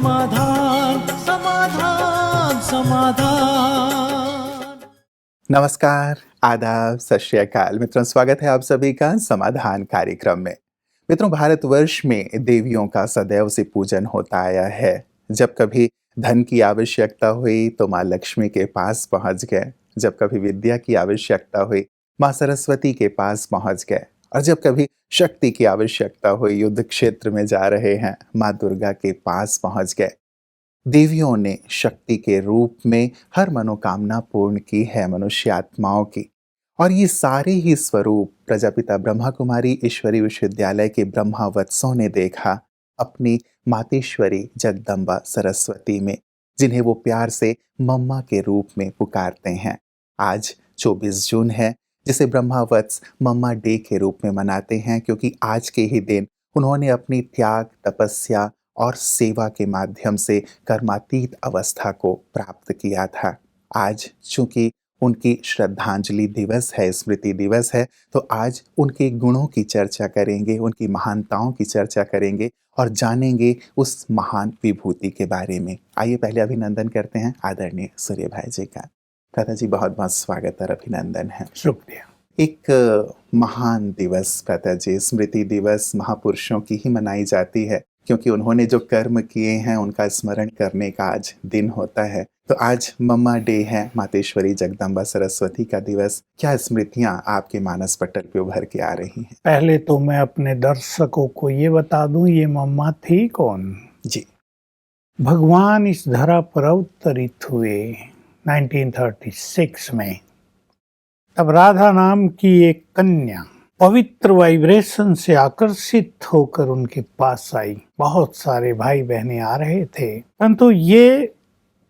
समाधान समाधान समाधान। नमस्कार, आदाब, सत श्री अकाल। मित्रों, स्वागत है आप सभी का समाधान कार्यक्रम में। मित्रों, भारतवर्ष में देवियों का सदैव से पूजन होता आया है। जब कभी धन की आवश्यकता हुई तो माँ लक्ष्मी के पास पहुंच गए, जब कभी विद्या की आवश्यकता हुई माँ सरस्वती के पास पहुंच गए, और जब कभी शक्ति की आवश्यकता हुई, युद्ध क्षेत्र में जा रहे हैं, माँ दुर्गा के पास पहुंच गए। देवियों ने शक्ति के रूप में हर मनोकामना पूर्ण की है मनुष्य आत्माओं की। और ये सारे ही स्वरूप प्रजापिता ब्रह्मा कुमारी ईश्वरी विश्वविद्यालय के ब्रह्मावत्सों ने देखा अपनी मातेश्वरी जगदम्बा सरस्वती में, जिन्हें वो प्यार से मम्मा के रूप में पुकारते हैं। आज 24 जून है, जिसे ब्रह्मावत्स मम्मा डे के रूप में मनाते हैं, क्योंकि आज के ही दिन उन्होंने अपनी त्याग, तपस्या और सेवा के माध्यम से कर्मातीत अवस्था को प्राप्त किया था। आज चूंकि उनकी श्रद्धांजलि दिवस है, स्मृति दिवस है, तो आज उनके गुणों की चर्चा करेंगे, उनकी महानताओं की चर्चा करेंगे और जानेंगे उस महान विभूति के बारे में। आइए पहले अभिनंदन करते हैं आदरणीय सूर्य भाई जी का। प्रथा जी, बहुत बहुत स्वागत और अभिनंदन है। शुक्रिया। एक महान दिवस प्रथा जी, स्मृति दिवस महापुरुषों की ही मनाई जाती है, क्योंकि उन्होंने जो कर्म किए हैं उनका स्मरण करने का आज दिन होता है। तो आज मम्मा डे है, मातेश्वरी जगदम्बा सरस्वती का दिवस। क्या स्मृतियां आपके मानस पटल पे उभर के आ रही हैं? पहले तो मैं अपने दर्शकों को ये बता दूं, ये मम्मा थी कौन। जी। भगवान इस धरा पर अवतरित हुए 1936 में। तब राधा नाम की एक कन्या पवित्र वाइब्रेशन से आकर्षित होकर उनके पास आई। बहुत सारे भाई बहने आ रहे थे, परंतु ये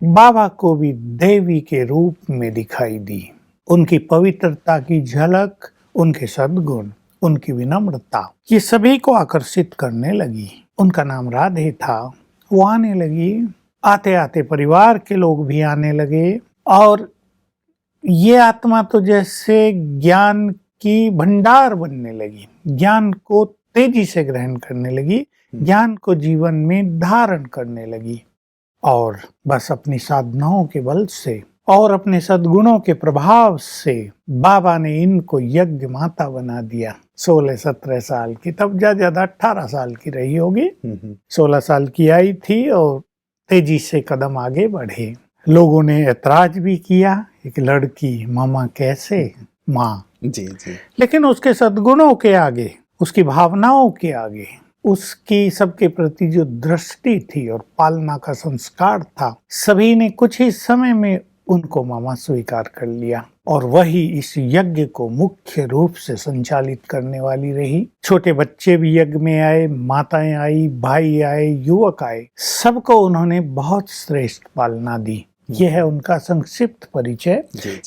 बाबा को भी देवी के रूप में दिखाई दी। उनकी पवित्रता की झलक, उनके सद्गुण, उनकी विनम्रता, ये सभी को आकर्षित करने लगी। उनका नाम राधे था। वो आने लगी, आते आते परिवार के लोग भी आने लगे, और ये आत्मा तो जैसे ज्ञान की भंडार बनने लगी, ज्ञान को तेजी से ग्रहण करने लगी, ज्ञान को जीवन में धारण करने लगी। और बस अपनी साधनाओं के बल से और अपने सद्गुणों के प्रभाव से बाबा ने इनको यज्ञ माता बना दिया। 16-17 साल की, तब ज्यादा 18 साल की रही होगी। 16 साल की आई थी और तेजी से कदम आगे बढ़े। लोगों ने ऐतराज भी किया, एक लड़की मामा कैसे माँ। जी जी। लेकिन उसके सद्गुणों के आगे, उसकी भावनाओं के आगे, उसकी सबके प्रति जो दृष्टि थी और पालना का संस्कार था, सभी ने कुछ ही समय में उनको मामा स्वीकार कर लिया। और वही इस यज्ञ को मुख्य रूप से संचालित करने वाली रही। छोटे बच्चे भी यज्ञ में आए, माताएं आई, भाई आए, युवक आए, सबको उन्होंने बहुत श्रेष्ठ पालना दी। ये है उनका संक्षिप्त परिचय।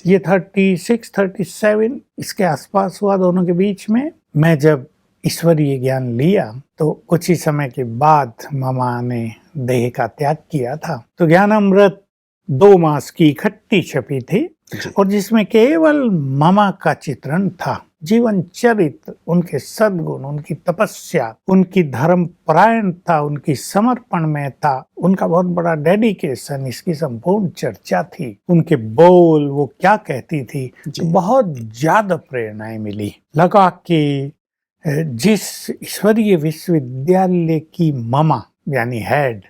ये 36-37 इसके आसपास हुआ दोनों के बीच में। मैं जब ईश्वरीय ज्ञान लिया तो कुछ ही समय के बाद मामा ने देह का त्याग किया था। तो ज्ञान अमृत 2 मास की इकट्ठी छपी थी, और जिसमें केवल मामा का चित्रण था। जीवन चरित्र, उनके सद्गुण, उनकी तपस्या, उनकी धर्म परायणता, उनकी समर्पण में था, उनका बहुत बड़ा डेडिकेशन, इसकी संपूर्ण चर्चा थी। उनके बोल, वो क्या कहती थी, तो बहुत ज्यादा प्रेरणाएं मिली। लगा कि जिस ईश्वरीय विश्वविद्यालय की मामा यानी हेड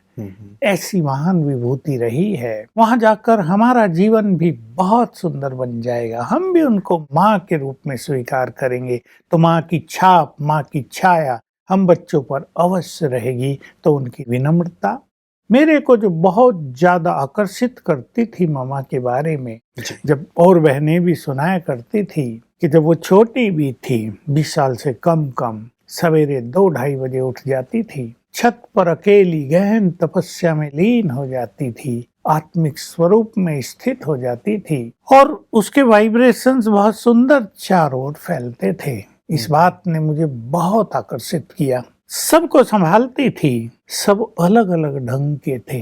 ऐसी महान विभूति रही है, वहां जाकर हमारा जीवन भी बहुत सुंदर बन जाएगा। हम भी उनको माँ के रूप में स्वीकार करेंगे तो माँ की छाप, माँ की छाया हम बच्चों पर अवश्य रहेगी। तो उनकी विनम्रता मेरे को जो बहुत ज्यादा आकर्षित करती थी मामा के बारे में, जब और बहनें भी सुनाया करती थी कि जब वो छोटी भी थी, 20 साल से कम, सवेरे 2-2:30 बजे उठ जाती थी, छत पर अकेली गहन तपस्या में लीन हो जाती थी, आत्मिक स्वरूप में स्थित हो जाती थी, और उसके वाइब्रेशंस बहुत सुंदर चारों ओर फैलते थे। इस बात ने मुझे बहुत आकर्षित किया। सबको संभालती थी, सब अलग अलग ढंग के थे।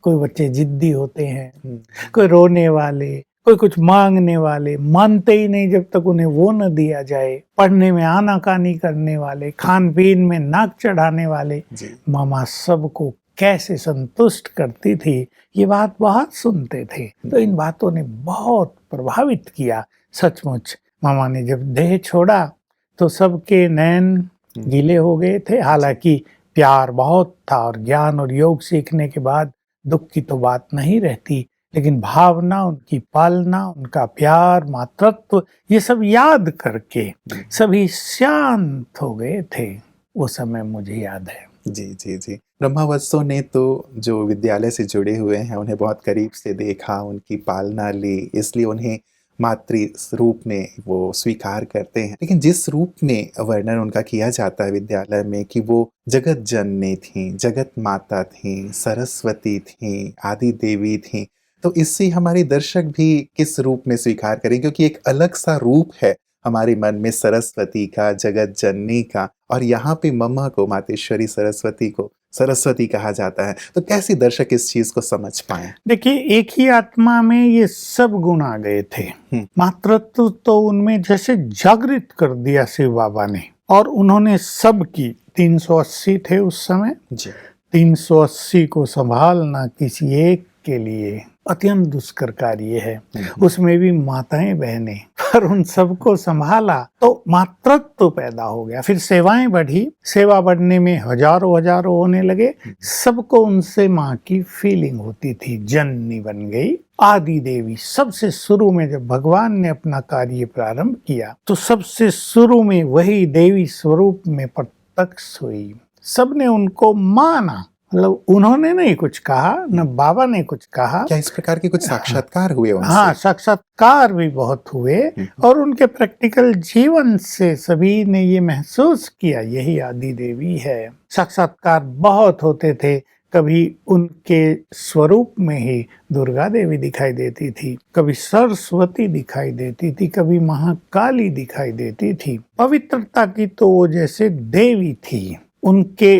कोई बच्चे जिद्दी होते हैं, कोई रोने वाले, कोई कुछ मांगने वाले, मानते ही नहीं जब तक उन्हें वो न दिया जाए, पढ़ने में आनाकानी करने वाले, खान पीन में नाक चढ़ाने वाले। मामा सबको कैसे संतुष्ट करती थी, ये बात बहुत सुनते थे। तो इन बातों ने बहुत प्रभावित किया। सचमुच मामा ने जब देह छोड़ा तो सबके नैन गीले हो गए थे। हालांकि प्यार बहुत था और ज्ञान और योग सीखने के बाद दुख की तो बात नहीं रहती, लेकिन भावना, उनकी पालना, उनका प्यार, मातृत्व, ये सब याद करके सभी शांत हो गए थे। वो समय मुझे याद है। जी जी जी। ब्रह्मावत्सों ने तो जो विद्यालय से जुड़े हुए हैं उन्हें बहुत करीब से देखा, उनकी पालना ली, इसलिए उन्हें मातृ रूप में वो स्वीकार करते हैं। लेकिन जिस रूप में वर्णन उनका किया जाता है विद्यालय में कि वो जगत जननी थी, जगत माता थी, सरस्वती थी, आदि देवी थी, तो इससे हमारे दर्शक भी किस रूप में स्वीकार करें, क्योंकि एक अलग सा रूप है हमारे मन में सरस्वती का, जगत जननी का, और यहाँ पे मम्मा को, मातेश्वरी सरस्वती को सरस्वती कहा जाता है। तो कैसे दर्शक इस चीज को समझ पाए? देखिए, एक ही आत्मा में ये सब गुण आ गए थे। मातृत्व तो उनमें जैसे जागृत कर दिया शिव बाबा ने, और उन्होंने सबकी 380 थे उस समय जी। 380 को संभालना किसी एक के लिए अत्यंत दुष्कर कार्य है। उसमें भी माताएं बहनें, पर उन सबको संभाला तो मातृत्व पैदा हो गया। फिर सेवाएं बढ़ी, सेवा बढ़ने में हजारों हजारों होने लगे। सबको उनसे माँ की फीलिंग होती थी। जननी बन गई आदि देवी। सबसे शुरू में जब भगवान ने अपना कार्य प्रारंभ किया तो सबसे शुरू में वही देवी स्वरूप में प्रत्यक्ष हुई। सबने उनको माना, मतलब उन्होंने नहीं कुछ कहा, न बाबा ने कुछ कहा। क्या इस प्रकार के कुछ साक्षात्कार हुए उनसे? हाँ, साक्षात्कार भी बहुत हुए, और उनके प्रैक्टिकल जीवन से सभी ने ये महसूस किया यही आदि देवी है। साक्षात्कार बहुत होते थे। कभी उनके स्वरूप में ही दुर्गा देवी दिखाई देती थी, कभी सरस्वती दिखाई देती थी, कभी महाकाली दिखाई देती थी। पवित्रता की तो वो जैसे देवी थी। उनके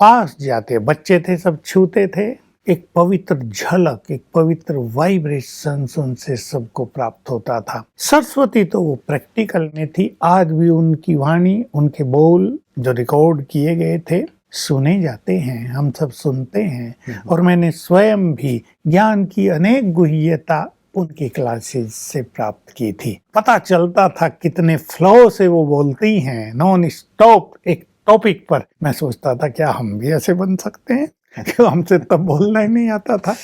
पास जाते, बच्चे थे सब छूते थे, एक पवित्र झलक, एक पवित्र वाइब्रेशन उनसे सबको प्राप्त होता था। सरस्वती तो वो प्रैक्टिकल में थी। आज भी उनकी वाणी, उनके बोल जो रिकॉर्ड किए गए थे सुने जाते हैं, हम सब सुनते हैं। और मैंने स्वयं भी ज्ञान की अनेक गुह्यता उनकी क्लासेस से प्राप्त की थी। पता चलता था कितने फ्लो से वो बोलती हैं, नॉन स्टॉप एक टॉपिक पर। मैं सोचता था क्या हम भी ऐसे बन सकते हैं, क्यों हमसे तब बोलना ही नहीं आता था।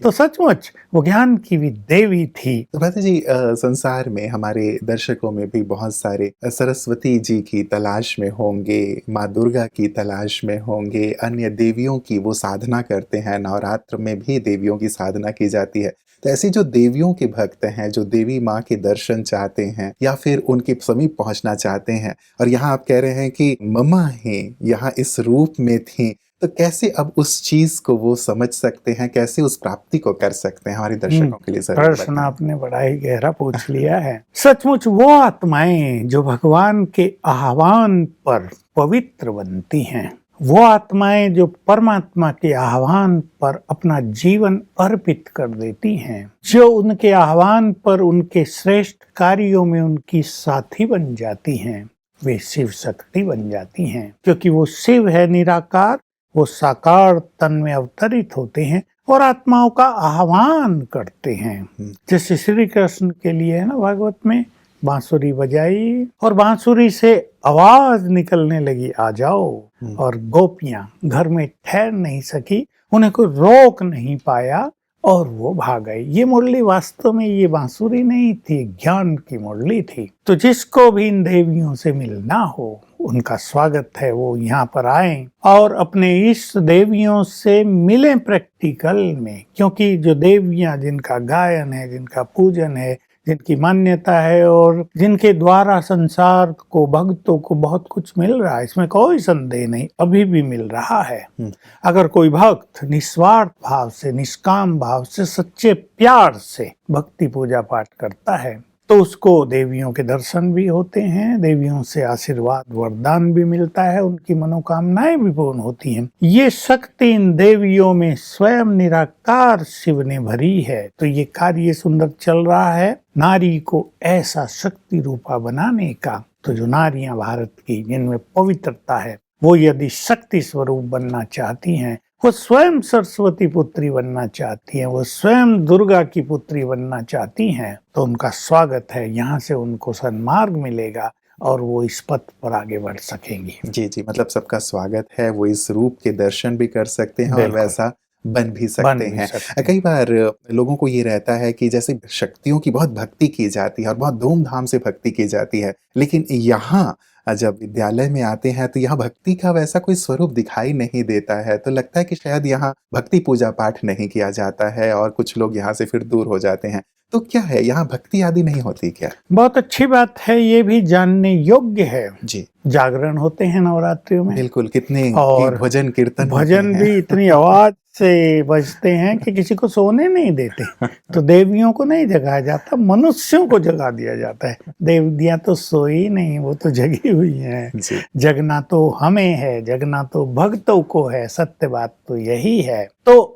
तो सचमुच वो ज्ञान की भी देवी थी। तो भ्राता जी, संसार में हमारे दर्शकों में भी बहुत सारे सरस्वती जी की तलाश में होंगे, माँ दुर्गा की तलाश में होंगे, अन्य देवियों की वो साधना करते हैं। नवरात्र में भी देवियों की साधना की जाती है। तो ऐसी जो देवियों के भक्त हैं, जो देवी माँ के दर्शन चाहते हैं या फिर उनके समीप पहुंचना चाहते हैं, और यहाँ आप कह रहे हैं कि मम्मा ही यहाँ इस रूप में थी, तो कैसे अब उस चीज को वो समझ सकते हैं, कैसे उस प्राप्ति को कर सकते हैं? हमारे दर्शकों के लिए प्रश्न आपने बड़ा ही गहरा पूछ लिया है। सचमुच वो आत्माएं जो भगवान के आह्वान पर पवित्र बनती हैं, वो आत्माएं जो परमात्मा के आह्वान पर अपना जीवन अर्पित कर देती हैं, जो उनके आह्वान पर उनके श्रेष्ठ कार्यों में उनकी साथी बन जाती हैं, वे शिव शक्ति बन जाती हैं। क्योंकि वो शिव है निराकार, वो साकार तन में अवतरित होते हैं और आत्माओं का आह्वान करते हैं। जैसे श्री कृष्ण के लिए है ना, भागवत में बांसुरी बजाई और बांसुरी से आवाज निकलने लगी, आ जाओ। और गोपियां घर में ठहर नहीं सकी, उन्हें कोई रोक नहीं पाया और वो भाग गई। ये मुरली वास्तव में ये बांसुरी नहीं थी, ज्ञान की मुरली थी। तो जिसको भी इन देवियों से मिलना हो, उनका स्वागत है, वो यहाँ पर आए और अपने इष्ट देवियों से मिलें प्रैक्टिकल में। क्योंकि जो देवियां जिनका गायन है, जिनका पूजन है, जिनकी मान्यता है और जिनके द्वारा संसार को, भक्तों को बहुत कुछ मिल रहा है, इसमें कोई संदेह नहीं, अभी भी मिल रहा है। अगर कोई भक्त निस्वार्थ भाव से, निष्काम भाव से, सच्चे प्यार से भक्ति पूजा पाठ करता है तो उसको देवियों के दर्शन भी होते हैं, देवियों से आशीर्वाद वरदान भी मिलता है, उनकी मनोकामनाएं भी पूर्ण होती हैं। ये शक्ति इन देवियों में स्वयं निराकार शिव ने भरी है। तो ये कार्य सुंदर चल रहा है नारी को ऐसा शक्ति रूपा बनाने का। तो जो नारियां भारत की जिनमें पवित्रता है, वो यदि शक्ति स्वरूप बनना चाहती हैं, वो स्वयं सरस्वती पुत्री बनना चाहती हैं, वो स्वयं दुर्गा की पुत्री बनना चाहती हैं, तो उनका स्वागत है। यहाँ से उनको सन्मार्ग मिलेगा और वो इस पथ पर आगे बढ़ सकेंगी। जी जी, मतलब सबका स्वागत है, वो इस रूप के दर्शन भी कर सकते हैं और बिल्कुल। वैसा बन भी बन सकते भी हैं। सकते हैं। कई बार लोगों को ये रहता है कि जैसे शक्तियों की बहुत भक्ति की जाती है और बहुत धूमधाम से भक्ति की जाती है, लेकिन यहाँ जब विद्यालय में आते हैं तो यहाँ भक्ति का वैसा कोई स्वरूप दिखाई नहीं देता है, तो लगता है कि शायद यहाँ भक्ति पूजा पाठ नहीं किया जाता है और कुछ लोग यहाँ से फिर दूर हो जाते हैं। तो क्या है, यहाँ भक्ति आदि नहीं होती क्या? बहुत अच्छी बात है, ये भी जानने योग्य है। जी जागरण होते हैं नवरात्रियों में, बिल्कुल, कितने और भजन कीर्तन होते भजन हैं। भी इतनी आवाज से बजते हैं कि किसी को सोने नहीं देते। तो देवियों को नहीं जगाया जाता, मनुष्यों को जगा दिया जाता है। देवियां तो सोई नहीं, वो तो जगी हुई हैं। जी जगना तो हमें है, जगना तो भक्तों को है, सत्य बात तो यही है। तो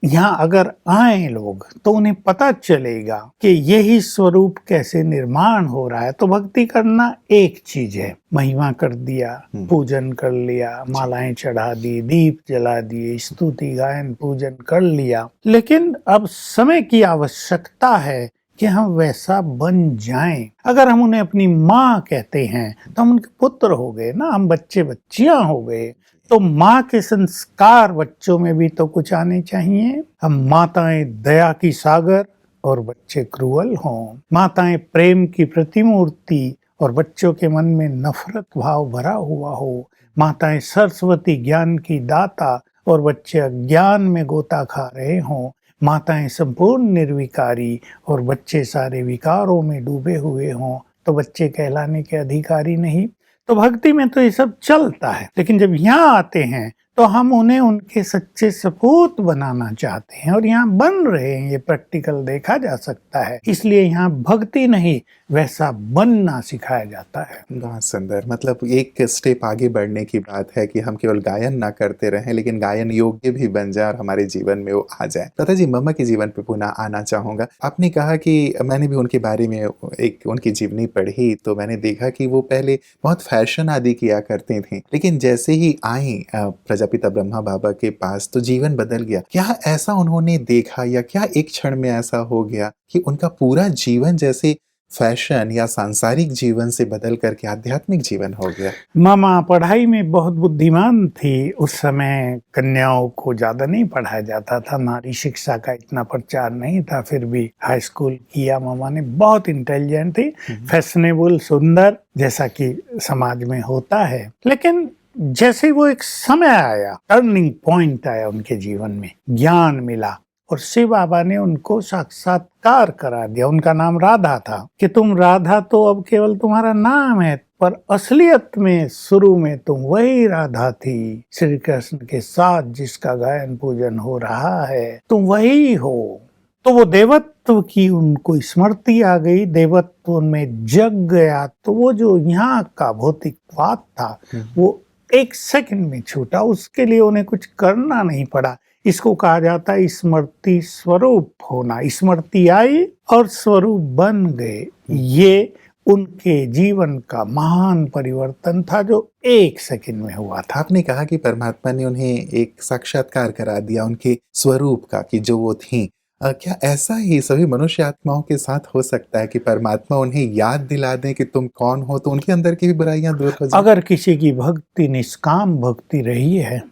यहाँ अगर आए लोग तो उन्हें पता चलेगा कि यही स्वरूप कैसे निर्माण हो रहा है। तो भक्ति करना एक चीज है, महिमा कर दिया, पूजन कर लिया, मालाएं चढ़ा दी, दीप जला दिए, स्तुति गायन पूजन कर लिया, लेकिन अब समय की आवश्यकता है कि हम वैसा बन जाएं। अगर हम उन्हें अपनी माँ कहते हैं तो हम उनके पुत्र हो गए ना, हम बच्चे बच्चियां हो गए। तो माँ के संस्कार बच्चों में भी तो कुछ आने चाहिए। हम माताएं दया की सागर और बच्चे क्रूअल हों, माताएं प्रेम की प्रतिमूर्ति और बच्चों के मन में नफरत भाव भरा हुआ हो, माताएं सरस्वती ज्ञान की दाता और बच्चे अज्ञान में गोता खा रहे हों, माताएं संपूर्ण निर्विकारी और बच्चे सारे विकारों में डूबे हुए हों, तो बच्चे कहलाने के अधिकारी नहीं। तो भक्ति में तो ये सब चलता है, लेकिन जब यहाँ आते हैं तो हम उन्हें उनके सच्चे सपूत बनाना चाहते हैं, और यहाँ बन रहे हैं, ये प्रैक्टिकल देखा जा सकता है। इसलिए यहाँ भक्ति नहीं, वैसा बनना सिखाया जाता है। बहुत सुंदर, मतलब एक स्टेप आगे बढ़ने की बात है कि हम केवल गायन ना करते रहें, लेकिन गायन योग्य भी बन जाए और हमारे जीवन में वो आ जाए। लता जी, मम्मा के जीवन पे पुनः आना चाहूंगा। आपने कहा कि मैंने भी उनके बारे में एक उनकी जीवनी पढ़ी, तो मैंने देखा कि वो पहले बहुत फैशन आदि किया करती थी, लेकिन जैसे ही आई प्रजापिता ब्रह्मा बाबा के पास तो जीवन बदल गया। क्या ऐसा उन्होंने देखा या क्या एक क्षण में ऐसा हो गया कि उनका पूरा जीवन जैसे फैशन या सांसारिक जीवन से बदल करके आध्यात्मिक जीवन हो गया? मामा पढ़ाई में बहुत बुद्धिमान थी। उस समय कन्याओं को ज्यादा नहीं पढ़ाया जाता था, नारी शिक्षा का इतना प्रचार नहीं था, फिर भी हाई स्कूल किया मामा ने। बहुत इंटेलिजेंट थी, फैशनेबल, सुंदर, जैसा कि समाज में होता है। लेकिन जैसे वो एक समय आया, टर्निंग पॉइंट आया उनके जीवन में, ज्ञान मिला और शिव बाबा ने उनको साक्षात्कार करा दिया। उनका नाम राधा था कि तुम राधा तो अब केवल तुम्हारा नाम है, पर असलियत में शुरू में तुम वही राधा थी, श्री कृष्ण के साथ जिसका गायन पूजन हो रहा है, तुम वही हो। तो वो देवत्व की उनको स्मृति आ गई, देवत्व उनमें जग गया। तो वो जो यहाँ का भौतिकवाद था वो एक सेकंड में छूटा, उसके लिए उन्हें कुछ करना नहीं पड़ा। इसको कहा जाता है स्मृति स्वरूप होना। स्मृति आई और स्वरूप बन गए। ये उनके जीवन का महान परिवर्तन था जो एक सेकंड में हुआ था। आपने कहा कि परमात्मा ने उन्हें एक साक्षात्कार करा दिया उनके स्वरूप का, कि जो वो थी। क्या ऐसा ही सभी मनुष्य आत्माओं के साथ हो सकता है कि परमात्मा उन्हें याद दिला दें कि तुम कौन हो, तो उनके अंदर की भी बुराइयां दूर हो जाए? अगर किसी की भक्ति निष्काम भक्ति रही है,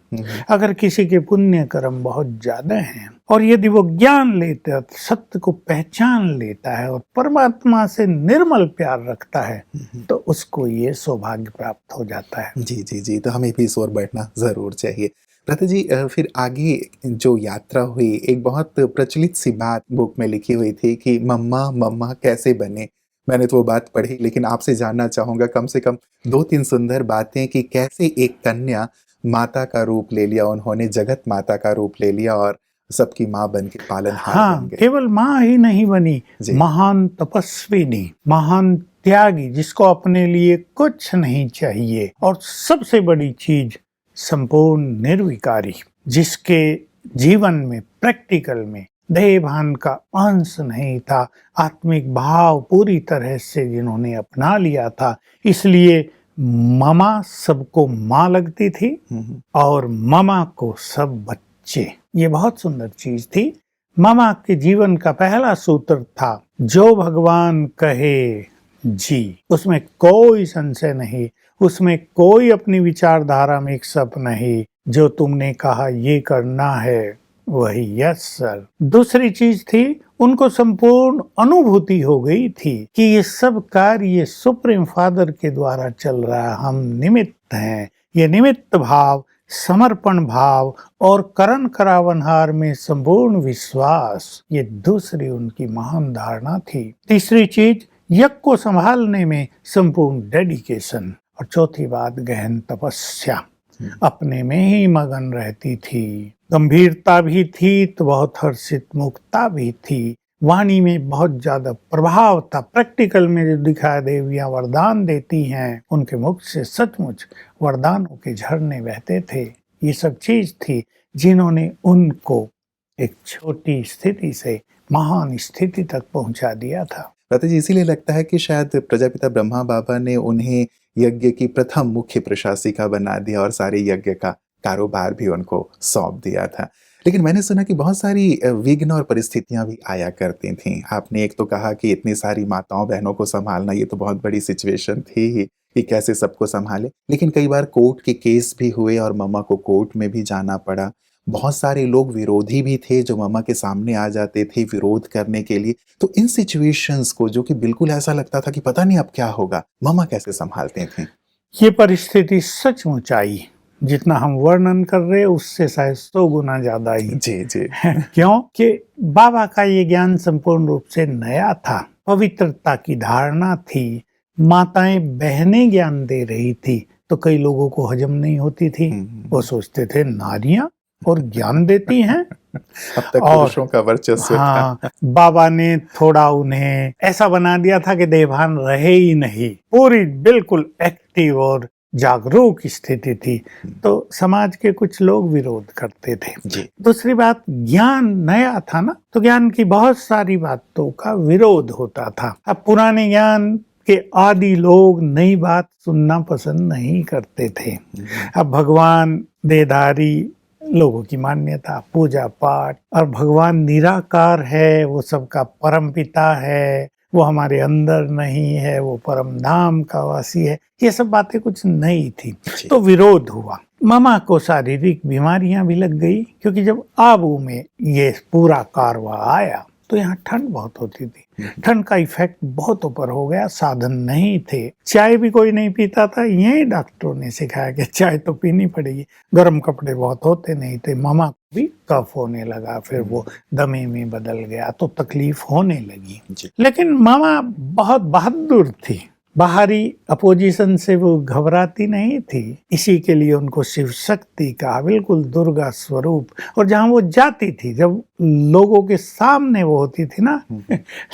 अगर किसी के पुण्य कर्म बहुत ज्यादा हैं, और यदि वो ज्ञान लेता है, सत्य को पहचान लेता है और परमात्मा से निर्मल प्यार रखता है, तो उसको ये सौभाग्य प्राप्त हो जाता है। जी जी जी, तो हमें भी इस ओर बढ़ना जरूर चाहिए। लता जी, फिर आगे जो यात्रा हुई, एक बहुत प्रचलित सी बात बुक में लिखी हुई थी कि मम्मा मम्मा कैसे बने। मैंने तो वो बात पढ़ी, लेकिन आपसे जानना चाहूंगा कम से कम 2-3 सुंदर बातें कि कैसे एक कन्या माता का रूप ले लिया उन्होंने, जगत माता का रूप ले लिया और सबकी माँ बन के पालनहार बन गए। केवल माँ ही नहीं बनी, महान तपस्विनी, महान त्यागी, जिसको अपने लिए कुछ नहीं चाहिए, और सबसे बड़ी चीज संपूर्ण निर्विकारी, जिसके जीवन में प्रैक्टिकल में देह भान का अंश नहीं था, आत्मिक भाव पूरी तरह से जिन्होंने अपना लिया था। इसलिए मामा सबको माँ लगती थी और मामा को सब बच्चे, ये बहुत सुंदर चीज थी। मामा के जीवन का पहला सूत्र था, जो भगवान कहे जी। उसमें कोई संशय नहीं, उसमें कोई अपनी विचारधारा मिक्सअप नहीं। जो तुमने कहा ये करना है वही यस सर। दूसरी चीज थी, उनको संपूर्ण अनुभूति हो गई थी कि ये सब कार्य ये सुप्रीम फादर के द्वारा चल रहा है, हम निमित्त हैं। ये निमित्त भाव, समर्पण भाव और करण करावनहार में संपूर्ण विश्वास, ये दूसरी उनकी महान धारणा थी। तीसरी चीज, यज्ञ को संभालने में संपूर्ण डेडिकेशन। और चौथी बात, गहन तपस्या, अपने में ही मगन रहती थी। गंभीरता भी थी तो बहुत हर्षित मुक्ता भी थी। वाणी में बहुत ज्यादा प्रभाव था। प्रैक्टिकल में जो दिखाया देवियां वरदान देती हैं, उनके मुख से सचमुच वरदानों के झरने बहते थे। ये सब चीज थी जिन्होंने उनको एक छोटी स्थिति से महान स्थिति तक पहुंचा दिया था। भ्राता जी, इसीलिए लगता है कि शायद प्रजापिता ब्रह्मा बाबा ने उन्हें यज्ञ की प्रथम मुख्य प्रशासिका बना दिया और सारे यज्ञ का कारोबार भी उनको सौंप दिया था। लेकिन मैंने सुना कि बहुत सारी विघ्न और परिस्थितियां भी आया करती थीं। आपने एक तो कहा कि इतनी सारी माताओं बहनों को संभालना, ये तो बहुत बड़ी सिचुएशन थी ही कि कैसे सबको संभाले। लेकिन कई बार कोर्ट के केस भी हुए और मम्मा को कोर्ट में भी जाना पड़ा। बहुत सारे लोग विरोधी भी थे जो मम्मा के सामने आ जाते थे विरोध करने के लिए। तो इन सिचुएशंस को, जो कि बिल्कुल ऐसा लगता था कि पता नहीं अब क्या होगा, मम्मा कैसे संभालते थे? ये परिस्थिति सचमुच आई, जितना हम वर्णन कर रहे हैं उससे शायद 100 गुना ज्यादा ही। जी जी। क्योंकि बाबा का ये ज्ञान संपूर्ण रूप से नया था। पवित्रता की धारणा थी। माताएं बहनें ज्ञान दे रही थी तो कई लोगों को हजम नहीं होती थी। वो सोचते थे नारियां और ज्ञान देती हैं। अब तक पुरुषों का वर्चस्व था। बाबा ने थोड़ा उन्हें ऐसा बना दिया था कि देहभान रहे ही नहीं, पूरी बिल्कुल एक्टिव और जागरूक स्थिति थी। तो समाज के कुछ लोग विरोध करते थे। दूसरी बात, ज्ञान नया था ना, तो ज्ञान की बहुत सारी बातों का विरोध होता था। अब पुराने ज्ञान के आदि लोग नई बात सुनना पसंद नहीं करते थे। अब भगवान देहधारी लोगों की मान्यता, पूजा पाठ, और भगवान निराकार है, वो सबका परम पिता है, वो हमारे अंदर नहीं है, वो परम धाम का वासी है, ये सब बातें कुछ नई थी। तो विरोध हुआ। मामा को शारीरिक बीमारियां भी लग गई, क्योंकि जब आबू में ये पूरा कारवा आया तो यहाँ ठंड बहुत होती थी। ठंड का इफेक्ट बहुत ऊपर हो गया। साधन नहीं थे, चाय भी कोई नहीं पीता था। यही डॉक्टरों ने सिखाया कि चाय तो पीनी पड़ेगी। गर्म कपड़े बहुत होते नहीं थे। मामा को भी कफ होने लगा, फिर वो दमे में बदल गया, तो तकलीफ होने लगी। लेकिन मामा बहुत बहादुर थी। बाहरी अपोजिशन से वो घबराती नहीं थी। इसी के लिए उनको शिव शक्ति का बिल्कुल दुर्गा स्वरूप, और जहाँ वो जाती थी, जब लोगों के सामने वो होती थी ना,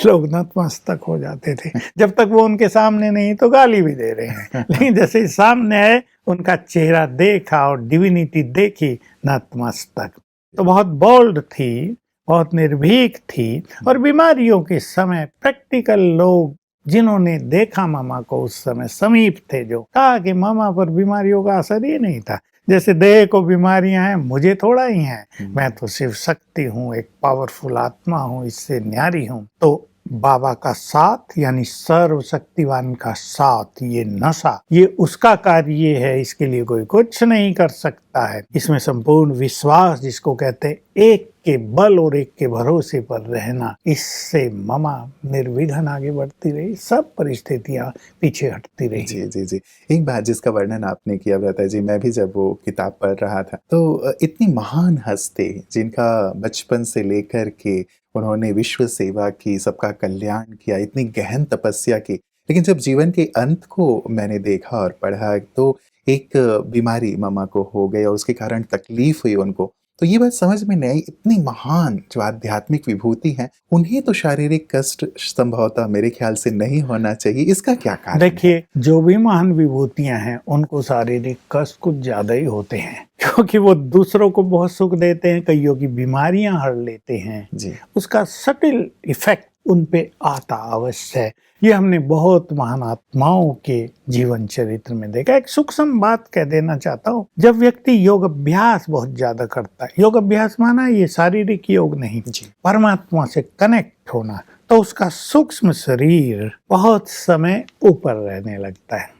लोग नतमस्तक हो जाते थे। जब तक वो उनके सामने नहीं तो गाली भी दे रहे हैं, लेकिन जैसे ही सामने आए, उनका चेहरा देखा और डिविनिटी देखी, नतमस्तक। तो बहुत बोल्ड थी, बहुत निर्भीक थी। और बीमारियों के समय प्रैक्टिकल लोग जिन्होंने देखा मामा को उस समय समीप थे, जो कहा कि मामा पर बीमारियों का असर ही नहीं था। जैसे देह को बीमारियां हैं, मुझे थोड़ा ही हैं, मैं तो शिव शक्ति हूँ, एक पावरफुल आत्मा हूँ, इससे न्यारी हूँ। तो बाबा का साथ, यानी सर्वशक्तिवान का साथ, ये नशा, ये उसका कार्य है। इसके लिए कोई कुछ नहीं कर सकता है। इसमें संपूर्ण विश्वास, जिसको कहते हैं एक के बल और एक के भरोसे पर रहना, इससे मामा निर्विघ्न आगे बढ़ती रही। सब परिस्थितियां पीछे हटती रही। जी जी जी। एक बात जिसका वर्णन आपने किया भ्राता जी, मैं भी जब वो किताब पढ़ रहा था, तो इतनी महान हस्ती जिनका बचपन से लेकर के उन्होंने विश्व सेवा की, सबका कल्याण किया, इतनी गहन तपस्या की, लेकिन जब जीवन के अंत को मैंने देखा और पढ़ा तो एक बीमारी मामा को हो गई और उसके कारण तकलीफ हुई उनको। तो ये बात समझ में नहीं आई, इतनी महान जो आध्यात्मिक विभूति है, उन्हें तो शारीरिक कष्ट संभवतः मेरे ख्याल से नहीं होना चाहिए। इसका क्या कारण? देखिए, जो भी महान विभूतियां हैं उनको शारीरिक कष्ट कुछ ज्यादा ही होते हैं, क्योंकि वो दूसरों को बहुत सुख देते हैं, कईयों की बीमारियां हर लेते हैं। जी। उसका सटिल इफेक्ट उन पे आता अवश्य है। ये हमने बहुत महान आत्माओं के जीवन चरित्र में देखा। एक सूक्ष्म बात कह देना चाहता हूँ, जब व्यक्ति योग अभ्यास बहुत ज्यादा करता है, योग अभ्यास माना ये शारीरिक योग नहीं, परमात्मा से कनेक्ट होना, तो उसका सूक्ष्म शरीर बहुत समय ऊपर रहने लगता है,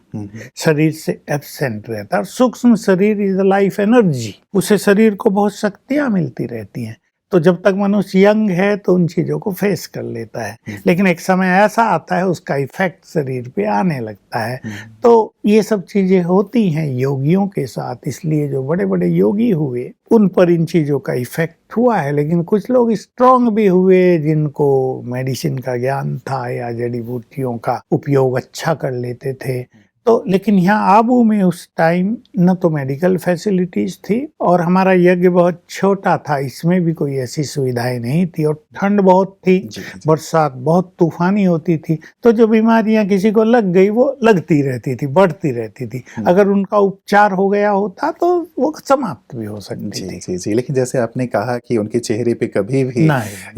शरीर से एब्सेंट रहता है। और सूक्ष्म शरीर इज लाइफ एनर्जी, उसे शरीर को बहुत शक्तियां मिलती रहती हैं। तो जब तक मनुष्य यंग है तो उन चीजों को फेस कर लेता है, लेकिन एक समय ऐसा आता है उसका इफेक्ट शरीर पे आने लगता है। तो ये सब चीजें होती हैं योगियों के साथ, इसलिए जो बड़े बड़े योगी हुए उन पर इन चीजों का इफेक्ट हुआ है। लेकिन कुछ लोग स्ट्रांग भी हुए जिनको मेडिसिन का ज्ञान था या जड़ी बूटियों का उपयोग अच्छा कर लेते थे। तो लेकिन यहाँ आबू में उस टाइम न तो मेडिकल फैसिलिटीज थी और हमारा यज्ञ बहुत छोटा था, इसमें भी कोई ऐसी सुविधाएं नहीं थी, और ठंड बहुत थी, बरसात बहुत तूफानी होती थी। तो जो बीमारियां किसी को लग गई वो लगती रहती थी, बढ़ती रहती थी। अगर उनका उपचार हो गया होता तो वो समाप्त भी हो सकती थी। जी जी। लेकिन जैसे आपने कहा कि उनके चेहरे पे कभी भी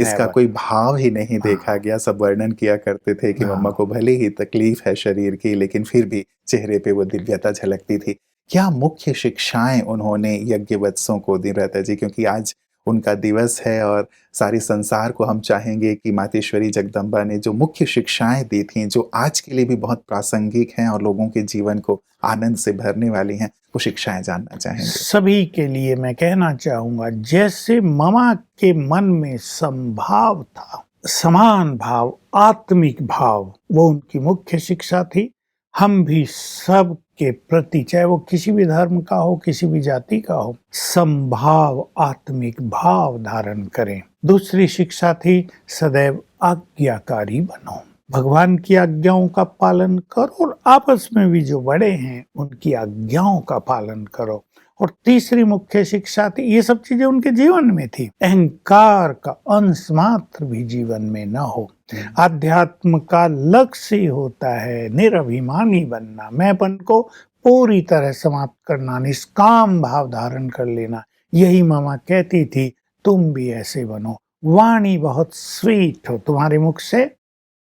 इसका कोई भाव ही नहीं देखा गया। सब वर्णन किया करते थे कि मम्मा को भले ही तकलीफ है शरीर की, लेकिन फिर भी चेहरे पे वो दिव्यता झलकती थी। क्या मुख्य शिक्षाएं उन्होंने यज्ञवत्सों को दी रहता जी, क्योंकि आज उनका दिवस है और सारे संसार को हम चाहेंगे कि मातेश्वरी जगदम्बा ने जो मुख्य शिक्षाएं दी थी, जो आज के लिए भी बहुत प्रासंगिक हैं और लोगों के जीवन को आनंद से भरने वाली हैं, वो शिक्षाएं जानना चाहेंगे। सभी के लिए मैं कहना चाहूंगा, जैसे ममा के मन में समभाव था, समान भाव, आत्मिक भाव, वो उनकी मुख्य शिक्षा थी। हम भी सब के प्रति, चाहे वो किसी भी धर्म का हो, किसी भी जाति का हो, समभाव, आत्मिक भाव धारण करें। दूसरी शिक्षा थी सदैव आज्ञाकारी बनो, भगवान की आज्ञाओं का पालन करो और आपस में भी जो बड़े हैं उनकी आज्ञाओं का पालन करो। और तीसरी मुख्य शिक्षा थी, ये सब चीजें उनके जीवन में थी, अहंकार का अंश मात्र भी जीवन में न हो। आध्यात्म का लक्ष्य ही होता है निरभिमानी बनना, मैंपन को पूरी तरह समाप्त करना, निष्काम भाव धारण कर लेना। यही मामा कहती थी, तुम भी ऐसे बनो। वाणी बहुत स्वीट हो, तुम्हारे मुख से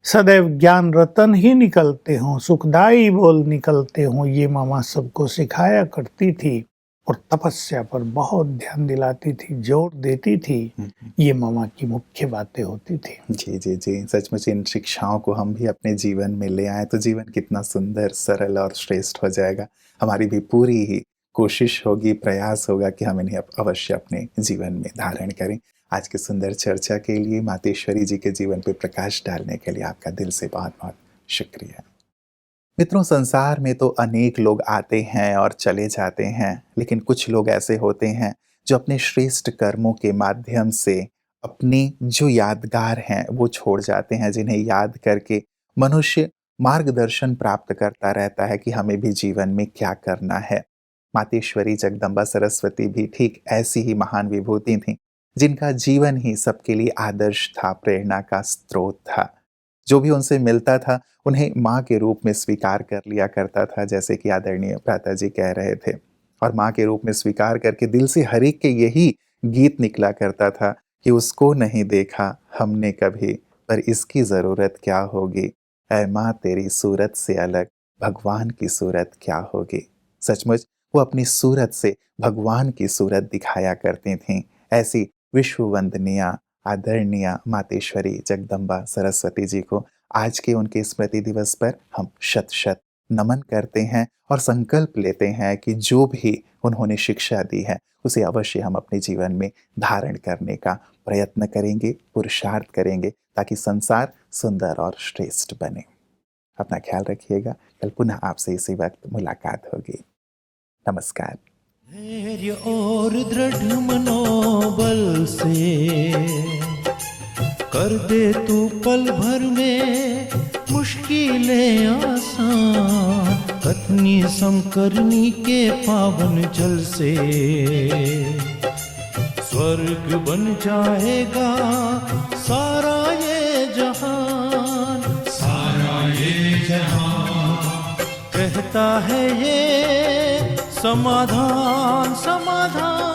सदैव ज्ञान रतन ही निकलते हों, सुखदायी बोल निकलते हों, ये मामा सबको सिखाया करती थी। और तपस्या पर बहुत ध्यान दिलाती थी, जोर देती थी। ये मामा की मुख्य बातें होती थी। जी जी जी। सचमुच इन शिक्षाओं को हम भी अपने जीवन में ले आए तो जीवन कितना सुंदर, सरल और श्रेष्ठ हो जाएगा। हमारी भी पूरी ही कोशिश होगी, प्रयास होगा कि हम इन्हें अवश्य अपने जीवन में धारण करें। आज की सुंदर चर्चा के लिए, मातेश्वरी जी के जीवन पर प्रकाश डालने के लिए आपका दिल से बहुत बहुत शुक्रिया। मित्रों, संसार में तो अनेक लोग आते हैं और चले जाते हैं, लेकिन कुछ लोग ऐसे होते हैं जो अपने श्रेष्ठ कर्मों के माध्यम से अपनी जो यादगार हैं वो छोड़ जाते हैं, जिन्हें याद करके मनुष्य मार्गदर्शन प्राप्त करता रहता है कि हमें भी जीवन में क्या करना है। मातेश्वरी जगदम्बा सरस्वती भी ठीक ऐसी ही महान विभूति थीं, जिनका जीवन ही सबके लिए आदर्श था, प्रेरणा का स्रोत था। जो भी उनसे मिलता था उन्हें माँ के रूप में स्वीकार कर लिया करता था, जैसे कि आदरणीय भ्राता जी कह रहे थे। और माँ के रूप में स्वीकार करके दिल से हर एक के यही गीत निकला करता था कि उसको नहीं देखा हमने कभी, पर इसकी ज़रूरत क्या होगी, ऐ माँ तेरी सूरत से अलग भगवान की सूरत क्या होगी। सचमुच वो अपनी सूरत से भगवान की सूरत दिखाया करती थीं। ऐसी विश्ववंदनीय आदरणीय मातेश्वरी जगदम्बा सरस्वती जी को आज के उनके स्मृति दिवस पर हम शत शत नमन करते हैं और संकल्प लेते हैं कि जो भी उन्होंने शिक्षा दी है उसे अवश्य हम अपने जीवन में धारण करने का प्रयत्न करेंगे, पुरुषार्थ करेंगे, ताकि संसार सुंदर और श्रेष्ठ बने। अपना ख्याल रखिएगा। कल पुनः आपसे इसी वक्त मुलाकात होगी। नमस्कार। धैर्य और दृढ़ मनोबल से कर दे तू पल भर में मुश्किलें आसान, कथनी समकरनी के पावन जल से स्वर्ग बन जाएगा सारा ये जहान, सारा ये जहान। कहता है ये समाधान समाधान।